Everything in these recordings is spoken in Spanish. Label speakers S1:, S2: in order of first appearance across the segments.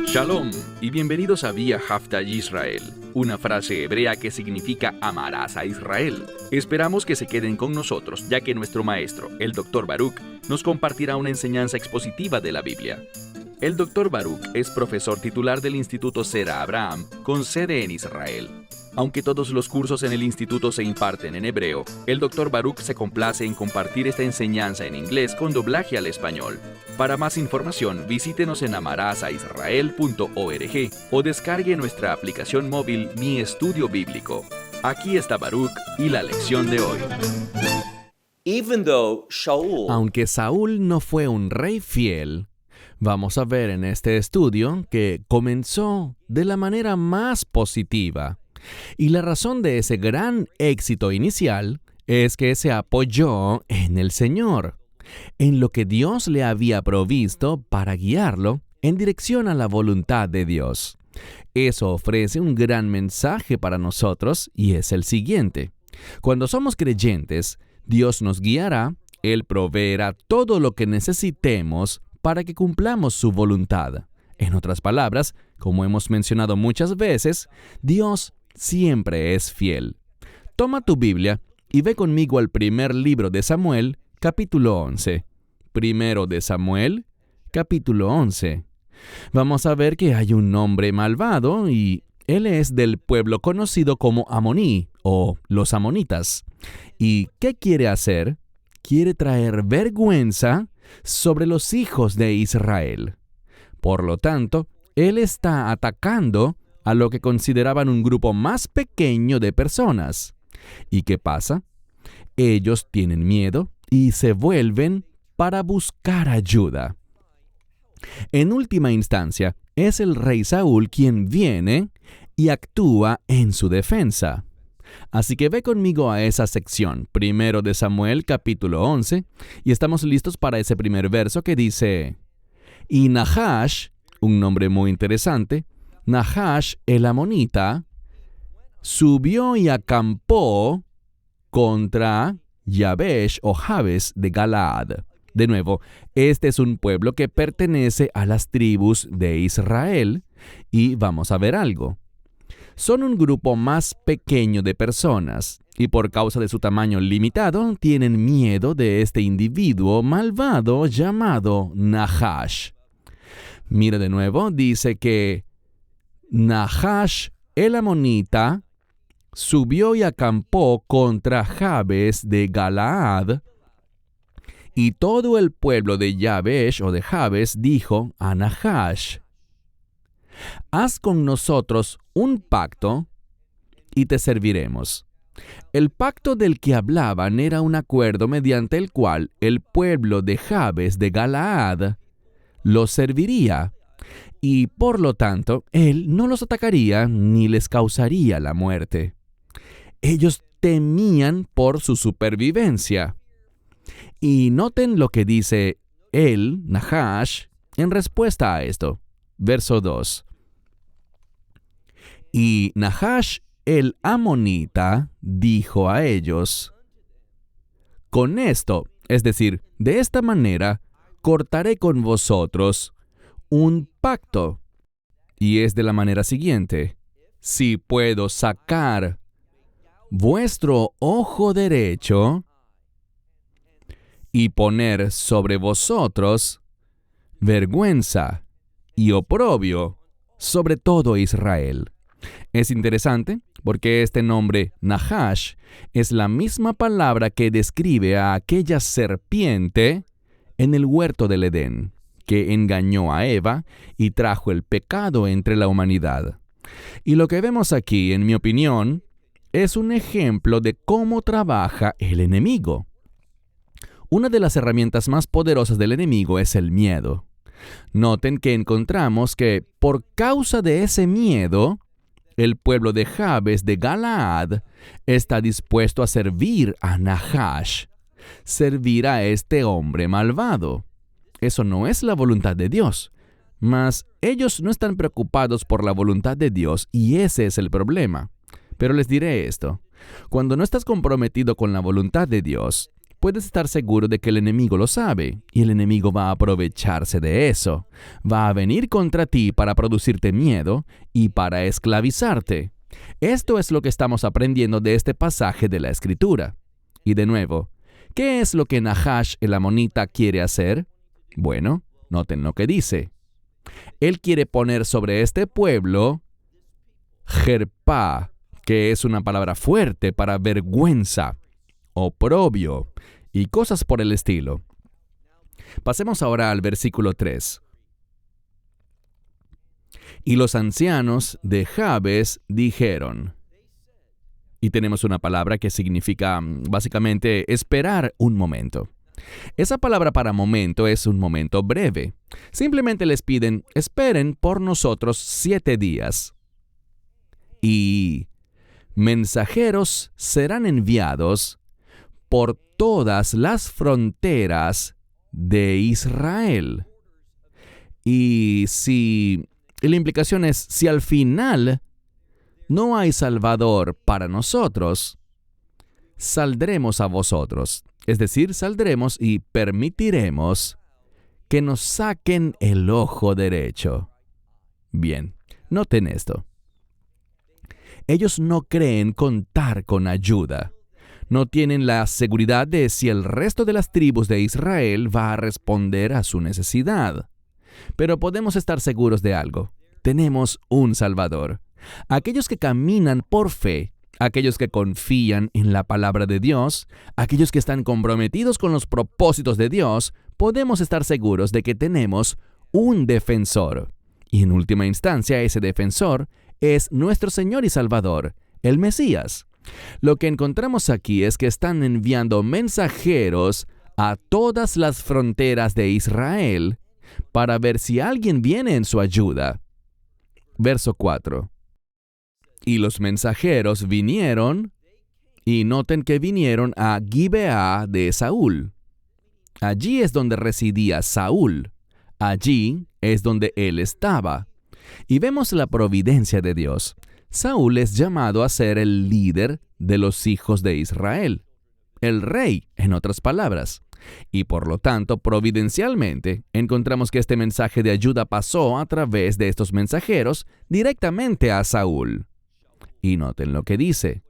S1: Shalom y bienvenidos a Vía Hafta Yisrael, una frase hebrea que significa amarás a Israel. Esperamos que se queden con nosotros, ya que nuestro maestro, el Dr. Baruch, nos compartirá una enseñanza expositiva de la Biblia. El Dr. Baruch es profesor titular del Instituto Sera Abraham, con sede en Israel. Aunque todos los cursos en el instituto se imparten en hebreo, el Dr. Baruch se complace en compartir esta enseñanza en inglés con doblaje al español. Para más información, visítenos en amarasaisrael.org o descargue nuestra aplicación móvil Mi Estudio Bíblico. Aquí está Baruch y la lección de hoy.
S2: Aunque Saúl no fue un rey fiel, vamos a ver en este estudio que comenzó de la manera más positiva. Y la razón de ese gran éxito inicial es que se apoyó en el Señor, en lo que Dios le había provisto para guiarlo en dirección a la voluntad de Dios. Eso ofrece un gran mensaje para nosotros y es el siguiente. Cuando somos creyentes, Dios nos guiará, Él proveerá todo lo que necesitemos para que cumplamos su voluntad. En otras palabras, como hemos mencionado muchas veces, Dios siempre es fiel. Toma tu Biblia y ve conmigo al primer libro de Samuel, capítulo 11. Primero de Samuel, capítulo 11. Vamos a ver que hay un hombre malvado y él es del pueblo conocido como Amoní o los amonitas. ¿Y qué quiere hacer? Quiere traer vergüenza sobre los hijos de Israel. Por lo tanto, él está atacando a lo que consideraban un grupo más pequeño de personas. ¿Y qué pasa? Ellos tienen miedo y se vuelven para buscar ayuda. En última instancia, es el rey Saúl quien viene y actúa en su defensa. Así que ve conmigo a esa sección, primero de Samuel, capítulo 11, y estamos listos para ese primer verso que dice: Y Nahash, un nombre muy interesante, Nahash el amonita, subió y acampó contra Yabesh o Jabes de Galaad. De nuevo, este es un pueblo que pertenece a las tribus de Israel y vamos a ver algo. Son un grupo más pequeño de personas y por causa de su tamaño limitado tienen miedo de este individuo malvado llamado Nahash. Mira de nuevo, dice que Nahash el amonita subió y acampó contra Jabes de Galaad, y todo el pueblo de Yabesh o de Jabes dijo a Nahash: Haz con nosotros un pacto y te serviremos. El pacto del que hablaban era un acuerdo mediante el cual el pueblo de Jabes de Galaad los serviría, y por lo tanto, él no los atacaría ni les causaría la muerte. Ellos temían por su supervivencia. Y noten lo que dice él, Nahash, en respuesta a esto. Verso 2. Y Nahash el amonita dijo a ellos: Con esto, es decir, de esta manera, cortaré con vosotros un pacto. Y es de la manera siguiente: si puedo sacar vuestro ojo derecho y poner sobre vosotros vergüenza y oprobio sobre todo Israel. Es interesante porque este nombre Nahash es la misma palabra que describe a aquella serpiente en el huerto del Edén, que engañó a Eva y trajo el pecado entre la humanidad. Y lo que vemos aquí, en mi opinión, es un ejemplo de cómo trabaja el enemigo. Una de las herramientas más poderosas del enemigo es el miedo. Noten que encontramos que, por causa de ese miedo, el pueblo de Jabes de Galaad está dispuesto a servir a Nahash, servir a este hombre malvado. Eso no es la voluntad de Dios, mas ellos no están preocupados por la voluntad de Dios y ese es el problema. Pero les diré esto: cuando no estás comprometido con la voluntad de Dios, puedes estar seguro de que el enemigo lo sabe, y el enemigo va a aprovecharse de eso. Va a venir contra ti para producirte miedo y para esclavizarte. Esto es lo que estamos aprendiendo de este pasaje de la Escritura. Y de nuevo, ¿qué es lo que Nahash el amonita quiere hacer? Bueno, noten lo que dice. Él quiere poner sobre este pueblo jerpá, que es una palabra fuerte para vergüenza, oprobio y cosas por el estilo. Pasemos ahora al versículo 3. Y los ancianos de Jabes dijeron, y tenemos una palabra que significa básicamente esperar un momento. Esa palabra para momento es un momento breve. Simplemente les piden, esperen por nosotros 7 días. Y mensajeros serán enviados por todas las fronteras de Israel. Y la implicación es, si al final no hay Salvador para nosotros, saldremos a vosotros. Es decir, saldremos y permitiremos que nos saquen el ojo derecho. Bien, noten esto. Ellos no creen contar con ayuda. No tienen la seguridad de si el resto de las tribus de Israel va a responder a su necesidad. Pero podemos estar seguros de algo. Tenemos un Salvador. Aquellos que caminan por fe, aquellos que confían en la palabra de Dios, aquellos que están comprometidos con los propósitos de Dios, podemos estar seguros de que tenemos un defensor. Y en última instancia, ese defensor es nuestro Señor y Salvador, el Mesías. Lo que encontramos aquí es que están enviando mensajeros a todas las fronteras de Israel para ver si alguien viene en su ayuda. Verso 4. Y los mensajeros vinieron, y noten que vinieron a Gibeá de Saúl. Allí es donde residía Saúl. Allí es donde él estaba. Y vemos la providencia de Dios. Saúl es llamado a ser el líder de los hijos de Israel. El rey, en otras palabras. Y por lo tanto, providencialmente, encontramos que este mensaje de ayuda pasó a través de estos mensajeros directamente a Saúl. Y noten lo que dice,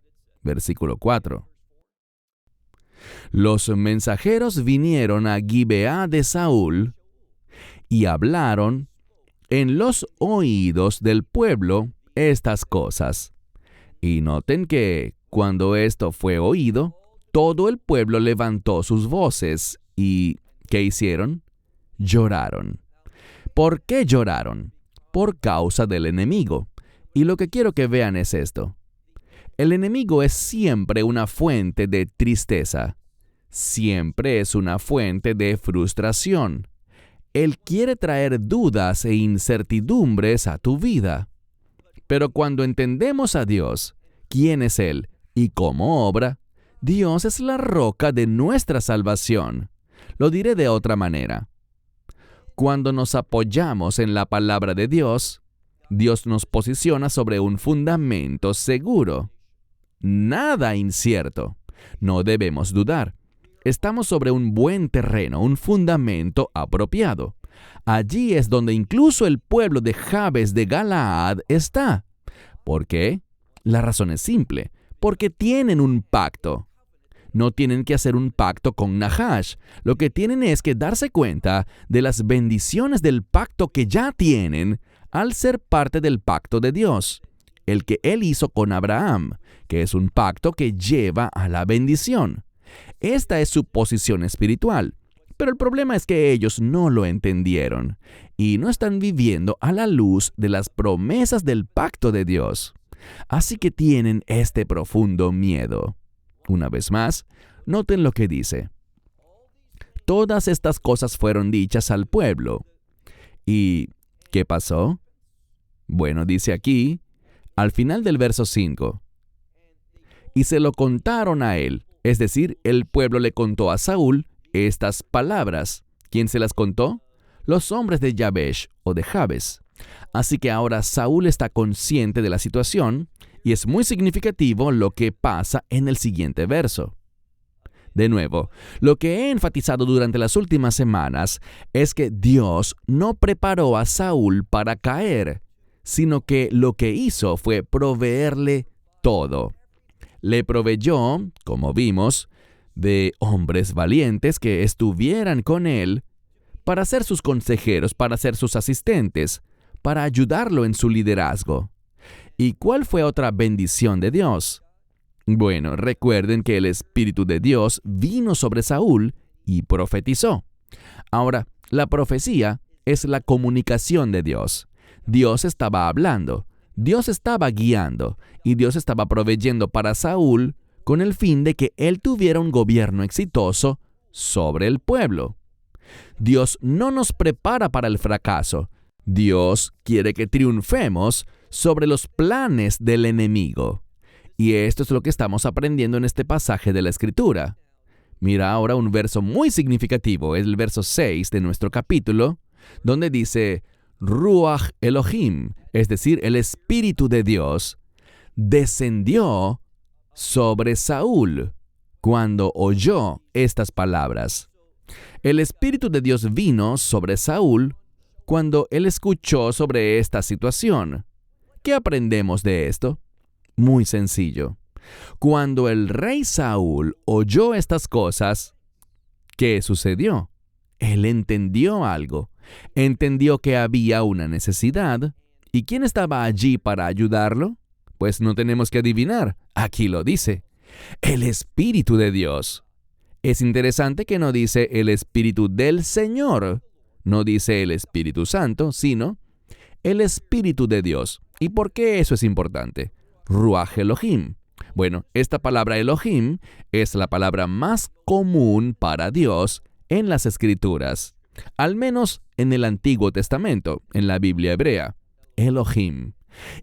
S2: versículo 4. Los mensajeros vinieron a Gibeá de Saúl y hablaron en los oídos del pueblo estas cosas. Y noten que cuando esto fue oído, todo el pueblo levantó sus voces y ¿qué hicieron? Lloraron. ¿Por qué lloraron? Por causa del enemigo. Y lo que quiero que vean es esto. El enemigo es siempre una fuente de tristeza. Siempre es una fuente de frustración. Él quiere traer dudas e incertidumbres a tu vida. Pero cuando entendemos a Dios, quién es Él y cómo obra, Dios es la roca de nuestra salvación. Lo diré de otra manera. Cuando nos apoyamos en la palabra de Dios, Dios nos posiciona sobre un fundamento seguro. Nada incierto. No debemos dudar. Estamos sobre un buen terreno, un fundamento apropiado. Allí es donde incluso el pueblo de Jabes de Galaad está. ¿Por qué? La razón es simple. Porque tienen un pacto. No tienen que hacer un pacto con Nahash. Lo que tienen es que darse cuenta de las bendiciones del pacto que ya tienen al ser parte del pacto de Dios, el que Él hizo con Abraham, que es un pacto que lleva a la bendición. Esta es su posición espiritual, pero el problema es que ellos no lo entendieron y no están viviendo a la luz de las promesas del pacto de Dios. Así que tienen este profundo miedo. Una vez más, noten lo que dice. Todas estas cosas fueron dichas al pueblo. ¿Y qué pasó? Bueno, dice aquí, al final del verso 5. Y se lo contaron a él, es decir, el pueblo le contó a Saúl estas palabras. ¿Quién se las contó? Los hombres de Yabesh o de Jabes. Así que ahora Saúl está consciente de la situación y es muy significativo lo que pasa en el siguiente verso. De nuevo, lo que he enfatizado durante las últimas semanas es que Dios no preparó a Saúl para caer, sino que lo que hizo fue proveerle todo. Le proveyó, como vimos, de hombres valientes que estuvieran con él para ser sus consejeros, para ser sus asistentes, para ayudarlo en su liderazgo. ¿Y cuál fue otra bendición de Dios? Bueno, recuerden que el Espíritu de Dios vino sobre Saúl y profetizó. Ahora, la profecía es la comunicación de Dios. Dios estaba hablando, Dios estaba guiando y Dios estaba proveyendo para Saúl con el fin de que él tuviera un gobierno exitoso sobre el pueblo. Dios no nos prepara para el fracaso. Dios quiere que triunfemos sobre los planes del enemigo. Y esto es lo que estamos aprendiendo en este pasaje de la Escritura. Mira ahora un verso muy significativo, es el verso 6 de nuestro capítulo, donde dice, Ruach Elohim, es decir, el Espíritu de Dios, descendió sobre Saúl cuando oyó estas palabras. El Espíritu de Dios vino sobre Saúl cuando él escuchó sobre esta situación. ¿Qué aprendemos de esto? Muy sencillo. Cuando el rey Saúl oyó estas cosas, ¿qué sucedió? Él entendió algo. Entendió que había una necesidad. ¿Y quién estaba allí para ayudarlo? Pues no tenemos que adivinar. Aquí lo dice. El Espíritu de Dios. Es interesante que no dice el Espíritu del Señor. No dice el Espíritu Santo, sino el Espíritu de Dios. ¿Y por qué eso es importante? Ruach Elohim. Bueno, esta palabra Elohim es la palabra más común para Dios en las Escrituras, al menos en el Antiguo Testamento, en la Biblia hebrea. Elohim.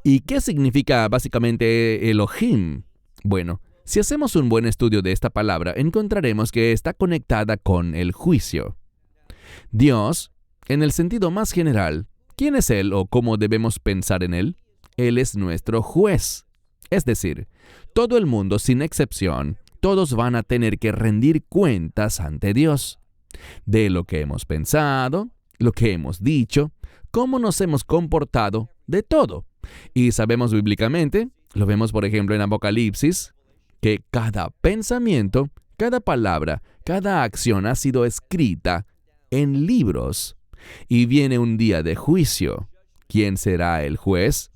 S2: ¿Y qué significa básicamente Elohim? Bueno, si hacemos un buen estudio de esta palabra, encontraremos que está conectada con el juicio. Dios, en el sentido más general, ¿quién es Él o cómo debemos pensar en Él? Él es nuestro juez. Es decir, todo el mundo, sin excepción, todos van a tener que rendir cuentas ante Dios de lo que hemos pensado, lo que hemos dicho, cómo nos hemos comportado, de todo. Y sabemos bíblicamente, lo vemos por ejemplo en Apocalipsis, que cada pensamiento, cada palabra, cada acción ha sido escrita en libros. Y viene un día de juicio. ¿Quién será el juez?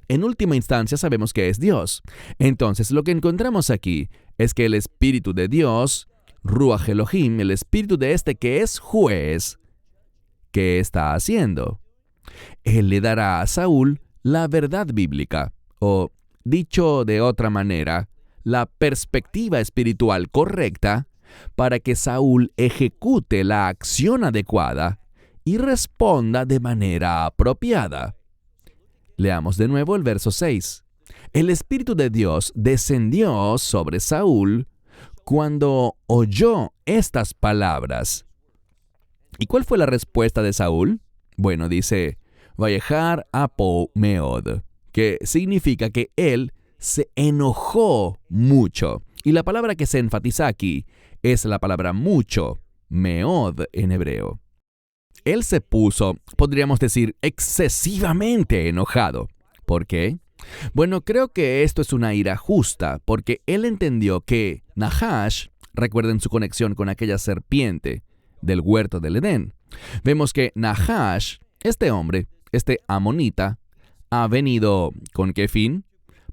S2: En última instancia sabemos que es Dios. Entonces lo que encontramos aquí es que el Espíritu de Dios, Ruach Elohim, el Espíritu de este que es juez, ¿qué está haciendo? Él le dará a Saúl la verdad bíblica, o, dicho de otra manera, la perspectiva espiritual correcta para que Saúl ejecute la acción adecuada y responda de manera apropiada. Leamos de nuevo el verso 6. El Espíritu de Dios descendió sobre Saúl cuando oyó estas palabras. ¿Y cuál fue la respuesta de Saúl? Bueno, dice, Vayejar apo meod, que significa que él se enojó mucho. Y la palabra que se enfatiza aquí es la palabra mucho, meod en hebreo. Él se puso, podríamos decir, excesivamente enojado. ¿Por qué? Bueno, creo que esto es una ira justa, porque él entendió que Nahash, recuerden su conexión con aquella serpiente del huerto del Edén. Vemos que Nahash, este hombre, este amonita, ha venido, ¿con qué fin?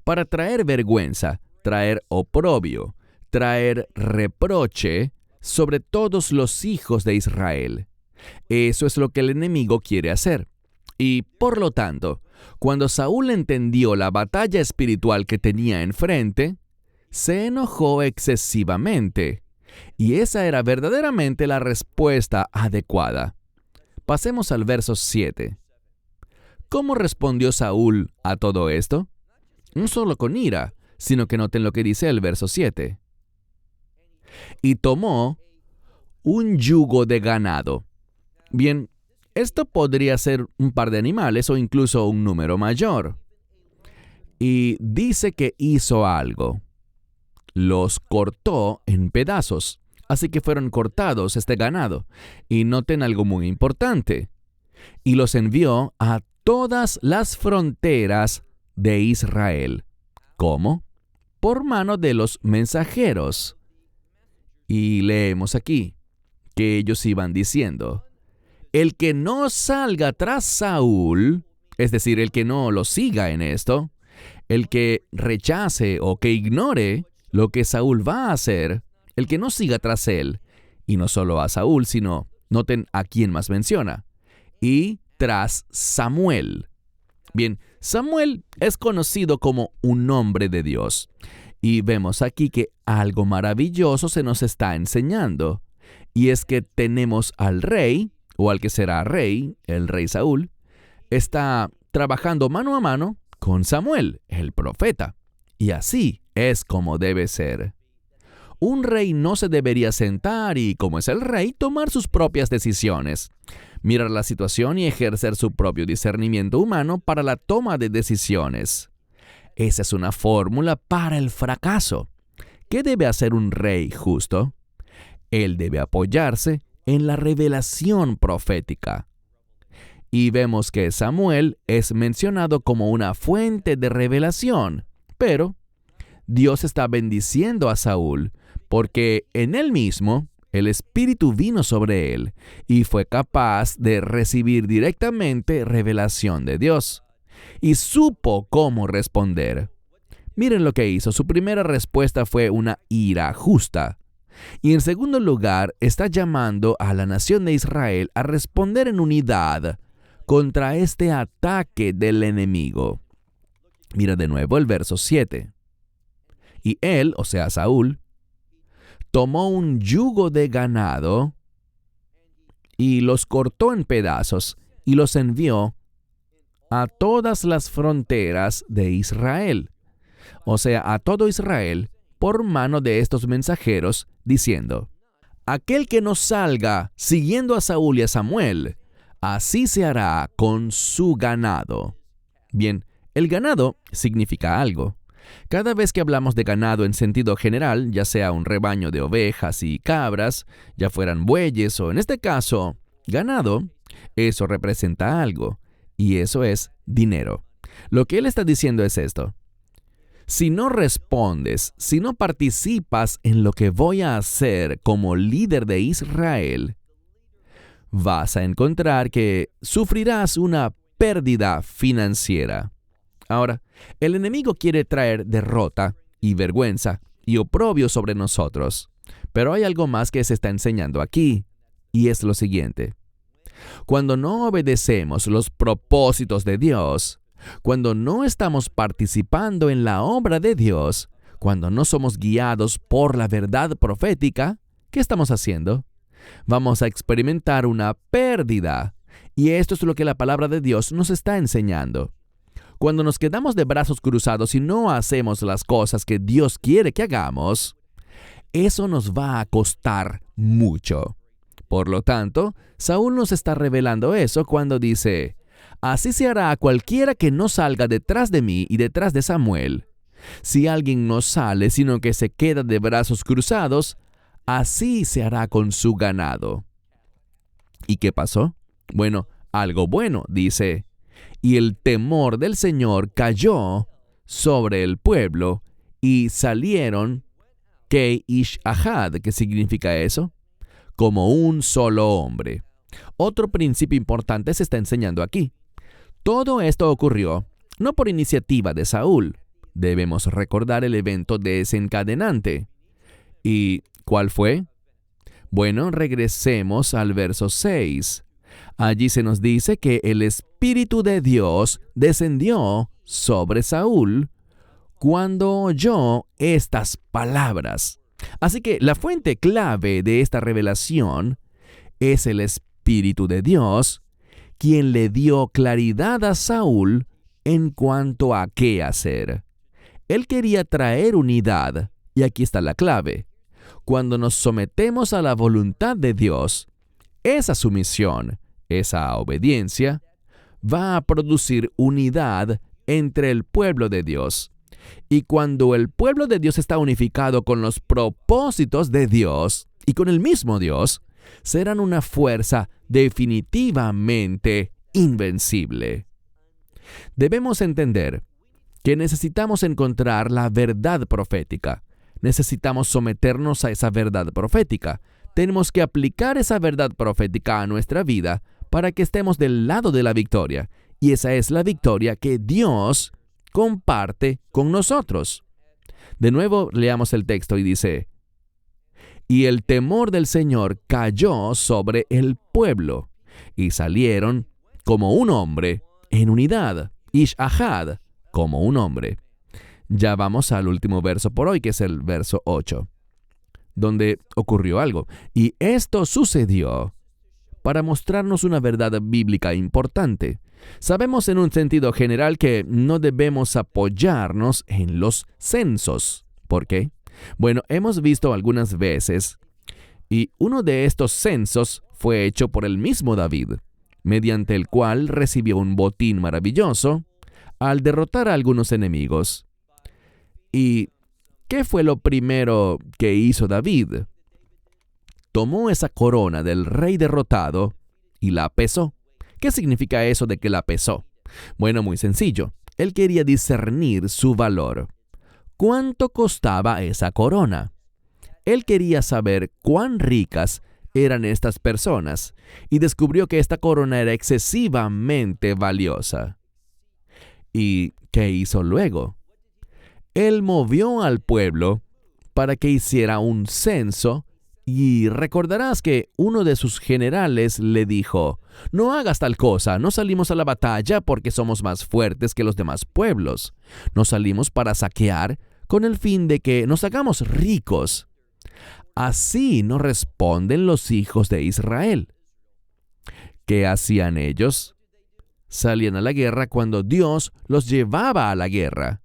S2: Para traer vergüenza, traer oprobio, traer reproche sobre todos los hijos de Israel. Eso es lo que el enemigo quiere hacer. Y por lo tanto, cuando Saúl entendió la batalla espiritual que tenía enfrente, se enojó excesivamente. Y esa era verdaderamente la respuesta adecuada. Pasemos al verso 7. ¿Cómo respondió Saúl a todo esto? No solo con ira, sino que noten lo que dice el verso 7. Y tomó un yugo de ganado. Bien, esto podría ser un par de animales o incluso un número mayor. Y dice que hizo algo. los cortó en pedazos. Así que fueron cortados este ganado. Y noten algo muy importante. Y los envió a todas las fronteras de Israel. ¿Cómo? Por mano de los mensajeros. Y leemos aquí que ellos iban diciendo: el que no salga tras Saúl, es decir, el que no lo siga en esto, el que rechace o que ignore lo que Saúl va a hacer, el que no siga tras él, y no solo a Saúl, sino, noten a quién más menciona, y tras Samuel. Bien, Samuel es conocido como un hombre de Dios. Y vemos aquí que algo maravilloso se nos está enseñando. Y es que tenemos al rey, o al que será rey, el rey Saúl, está trabajando mano a mano con Samuel, el profeta. Y así es como debe ser. Un rey no se debería sentar y, como es el rey, tomar sus propias decisiones, mirar la situación y ejercer su propio discernimiento humano para la toma de decisiones. Esa es una fórmula para el fracaso. ¿Qué debe hacer un rey justo? Él debe apoyarse en la revelación profética. Y vemos que Samuel es mencionado como una fuente de revelación, pero Dios está bendiciendo a Saúl porque en él mismo el Espíritu vino sobre él y fue capaz de recibir directamente revelación de Dios. Y supo cómo responder. Miren lo que hizo. Su primera respuesta fue una ira justa. Y en segundo lugar, está llamando a la nación de Israel a responder en unidad contra este ataque del enemigo. Mira de nuevo el verso 7. Y él, o sea Saúl, tomó un yugo de ganado y los cortó en pedazos y los envió a todas las fronteras de Israel, o sea, a todo Israel, por mano de estos mensajeros, diciendo: aquel que no salga siguiendo a Saúl y a Samuel, así se hará con su ganado. Bien, el ganado significa algo. Cada vez que hablamos de ganado en sentido general, ya sea un rebaño de ovejas y cabras, ya fueran bueyes o en este caso, ganado, eso representa algo. Y eso es dinero. Lo que él está diciendo es esto: si no respondes, si no participas en lo que voy a hacer como líder de Israel, vas a encontrar que sufrirás una pérdida financiera. Ahora, el enemigo quiere traer derrota y vergüenza y oprobio sobre nosotros. Pero hay algo más que se está enseñando aquí, y es lo siguiente. Cuando no obedecemos los propósitos de Dios, cuando no estamos participando en la obra de Dios, cuando no somos guiados por la verdad profética, ¿qué estamos haciendo? Vamos a experimentar una pérdida. Y esto es lo que la palabra de Dios nos está enseñando. Cuando nos quedamos de brazos cruzados y no hacemos las cosas que Dios quiere que hagamos, eso nos va a costar mucho. Por lo tanto, Saúl nos está revelando eso cuando dice: así se hará a cualquiera que no salga detrás de mí y detrás de Samuel. Si alguien no sale, sino que se queda de brazos cruzados, así se hará con su ganado. ¿Y qué pasó? Bueno, algo bueno, dice: y el temor del Señor cayó sobre el pueblo, y salieron Keish Ahad. ¿Qué significa eso? Como un solo hombre. Otro principio importante se está enseñando aquí. Todo esto ocurrió no por iniciativa de Saúl. Debemos recordar el evento desencadenante. ¿Y cuál fue? Bueno, regresemos al verso 6. Allí se nos dice que el Espíritu de Dios descendió sobre Saúl cuando oyó estas palabras. Así que la fuente clave de esta revelación es el Espíritu de Dios, quien le dio claridad a Saúl en cuanto a qué hacer. Él quería traer unidad, y aquí está la clave. Cuando nos sometemos a la voluntad de Dios, esa sumisión, esa obediencia, va a producir unidad entre el pueblo de Dios. Y cuando el pueblo de Dios está unificado con los propósitos de Dios y con el mismo Dios, serán una fuerza definitivamente invencible. Debemos entender que necesitamos encontrar la verdad profética. Necesitamos someternos a esa verdad profética. Tenemos que aplicar esa verdad profética a nuestra vida para que estemos del lado de la victoria. Y esa es la victoria que Dios comparte con nosotros. De nuevo, leamos el texto y dice: y el temor del Señor cayó sobre el pueblo, y salieron como un hombre en unidad, Ish Ahad, como un hombre. Ya vamos al último verso por hoy, que es el verso 8, donde ocurrió algo. Y esto sucedió para mostrarnos una verdad bíblica importante. Sabemos en un sentido general que no debemos apoyarnos en los censos. ¿Por qué? Bueno, hemos visto algunas veces, y uno de estos censos fue hecho por el mismo David, mediante el cual recibió un botín maravilloso al derrotar a algunos enemigos. ¿Y qué fue lo primero que hizo David? Tomó esa corona del rey derrotado y la pesó. ¿Qué significa eso de que la pesó? Bueno, muy sencillo. Él quería discernir su valor. ¿Cuánto costaba esa corona? Él quería saber cuán ricas eran estas personas y descubrió que esta corona era excesivamente valiosa. ¿Y qué hizo luego? Él movió al pueblo para que hiciera un censo. Y recordarás que uno de sus generales le dijo: no hagas tal cosa, no salimos a la batalla porque somos más fuertes que los demás pueblos. No salimos para saquear con el fin de que nos hagamos ricos. Así no responden los hijos de Israel. ¿Qué hacían ellos? Salían a la guerra cuando Dios los llevaba a la guerra.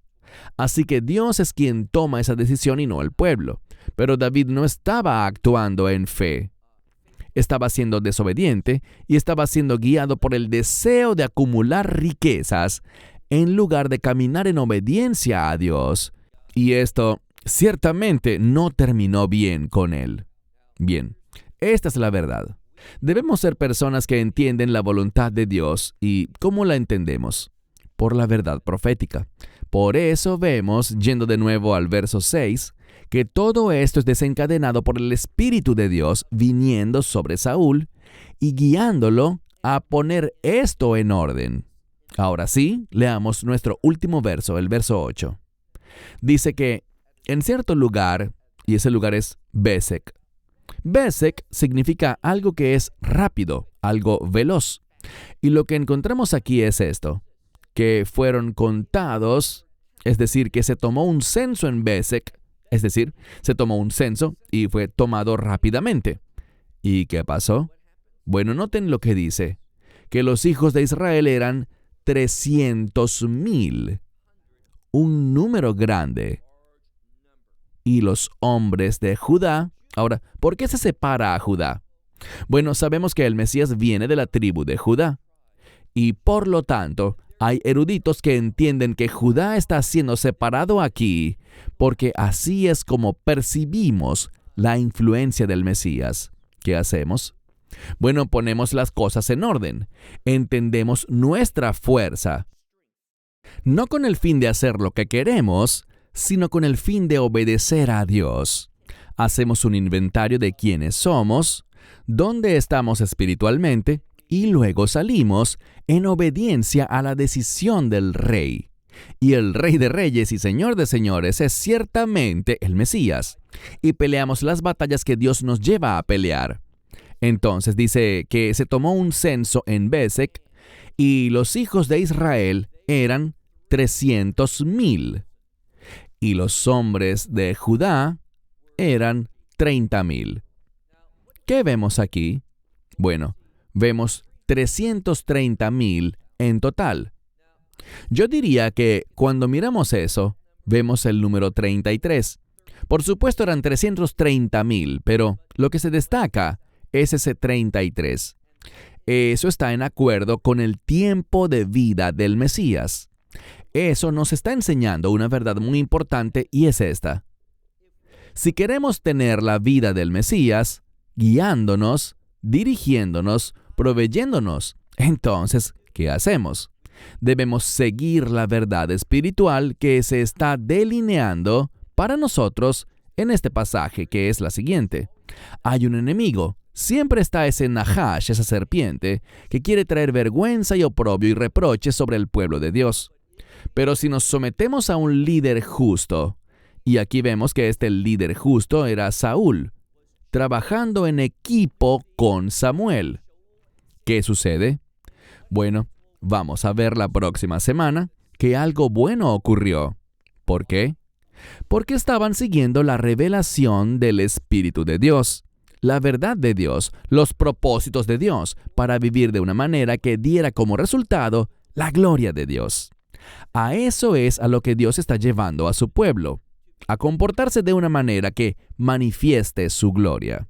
S2: Así que Dios es quien toma esa decisión y no el pueblo. Pero David no estaba actuando en fe. Estaba siendo desobediente y estaba siendo guiado por el deseo de acumular riquezas en lugar de caminar en obediencia a Dios. Y esto ciertamente no terminó bien con él. Bien, esta es la verdad. Debemos ser personas que entienden la voluntad de Dios. ¿Y cómo la entendemos? Por la verdad profética. Por eso vemos, yendo de nuevo al verso 6, que todo esto es desencadenado por el Espíritu de Dios viniendo sobre Saúl y guiándolo a poner esto en orden. Ahora sí, leamos nuestro último verso, el verso 8. Dice que en cierto lugar, y ese lugar es Besek. Besek significa algo que es rápido, algo veloz. Y lo que encontramos aquí es esto, que fueron contados, es decir, que se tomó un censo en Besek. Es decir, se tomó un censo y fue tomado rápidamente. ¿Y qué pasó? Bueno, noten lo que dice, que los hijos de Israel eran 300,000, un número grande. Y los hombres de Judá. Ahora, ¿por qué se separa a Judá? Bueno, sabemos que el Mesías viene de la tribu de Judá. Y por lo tanto, hay eruditos que entienden que Judá está siendo separado aquí porque así es como percibimos la influencia del Mesías. ¿Qué hacemos? Bueno, ponemos las cosas en orden. Entendemos nuestra fuerza. No con el fin de hacer lo que queremos, sino con el fin de obedecer a Dios. Hacemos un inventario de quiénes somos, dónde estamos espiritualmente, y luego salimos en obediencia a la decisión del Rey. Y el Rey de Reyes y Señor de Señores es ciertamente el Mesías. Y peleamos las batallas que Dios nos lleva a pelear. Entonces dice que se tomó un censo en Besek y los hijos de Israel eran 300,000. Y los hombres de Judá eran 30,000. ¿Qué vemos aquí? Bueno, vemos 330,000 en total. Yo diría que cuando miramos eso, vemos el número 33. Por supuesto eran 330,000, pero lo que se destaca es ese 33. Eso está en acuerdo con el tiempo de vida del Mesías. Eso nos está enseñando una verdad muy importante y es esta. Si queremos tener la vida del Mesías, guiándonos, dirigiéndonos, proveyéndonos, entonces, ¿qué hacemos? Debemos seguir la verdad espiritual que se está delineando para nosotros en este pasaje, que es la siguiente. Hay un enemigo. Siempre está ese Nahash, esa serpiente, que quiere traer vergüenza y oprobio y reproches sobre el pueblo de Dios. Pero si nos sometemos a un líder justo, y aquí vemos que este líder justo era Saúl, trabajando en equipo con Samuel, ¿qué sucede? Bueno, vamos a ver la próxima semana que algo bueno ocurrió. ¿Por qué? Porque estaban siguiendo la revelación del Espíritu de Dios, la verdad de Dios, los propósitos de Dios, para vivir de una manera que diera como resultado la gloria de Dios. A eso es a lo que Dios está llevando a su pueblo, a comportarse de una manera que manifieste su gloria.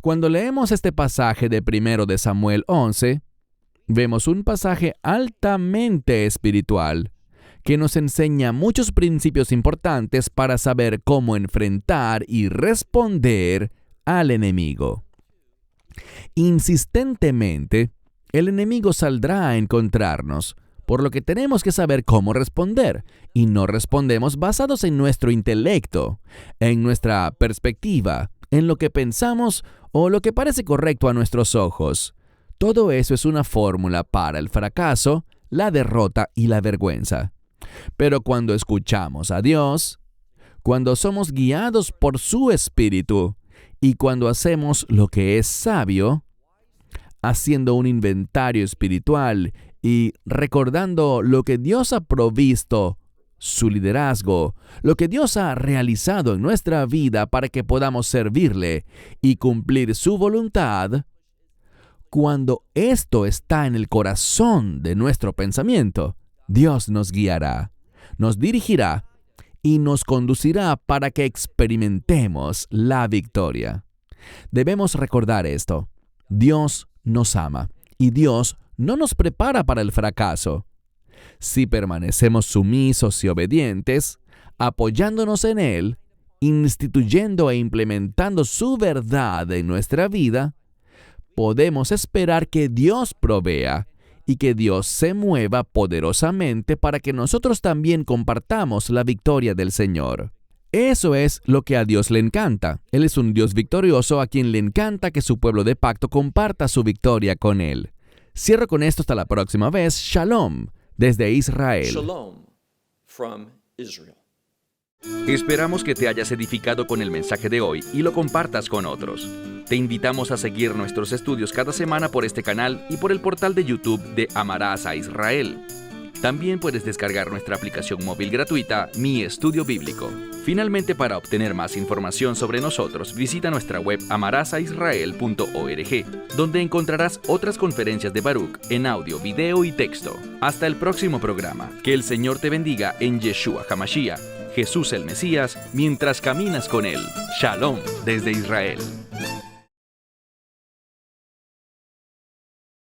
S2: Cuando leemos este pasaje de 1 de Samuel 11, vemos un pasaje altamente espiritual que nos enseña muchos principios importantes para saber cómo enfrentar y responder al enemigo. Insistentemente, el enemigo saldrá a encontrarnos, por lo que tenemos que saber cómo responder, y no respondemos basados en nuestro intelecto, en nuestra perspectiva, en lo que pensamos o lo que parece correcto a nuestros ojos. Todo eso es una fórmula para el fracaso, la derrota y la vergüenza. Pero cuando escuchamos a Dios, cuando somos guiados por su Espíritu y cuando hacemos lo que es sabio, haciendo un inventario espiritual y recordando lo que Dios ha provisto, su liderazgo, lo que Dios ha realizado en nuestra vida para que podamos servirle y cumplir su voluntad, cuando esto está en el corazón de nuestro pensamiento, Dios nos guiará, nos dirigirá y nos conducirá para que experimentemos la victoria. Debemos recordar esto. Dios nos ama y Dios no nos prepara para el fracaso. Si permanecemos sumisos y obedientes, apoyándonos en Él, instituyendo e implementando su verdad en nuestra vida, podemos esperar que Dios provea y que Dios se mueva poderosamente para que nosotros también compartamos la victoria del Señor. Eso es lo que a Dios le encanta. Él es un Dios victorioso a quien le encanta que su pueblo de pacto comparta su victoria con Él. Cierro con esto hasta la próxima vez. Shalom, desde Israel.
S3: Shalom from Israel.
S1: Esperamos que te hayas edificado con el mensaje de hoy y lo compartas con otros. Te invitamos a seguir nuestros estudios cada semana por este canal y por el portal de YouTube de Amarás a Israel. También puedes descargar nuestra aplicación móvil gratuita, Mi Estudio Bíblico. Finalmente, para obtener más información sobre nosotros, visita nuestra web amarasaisrael.org, donde encontrarás otras conferencias de Baruch en audio, video y texto. Hasta el próximo programa. Que el Señor te bendiga en Yeshua HaMashiach, Jesús el Mesías, mientras caminas con Él. Shalom desde Israel.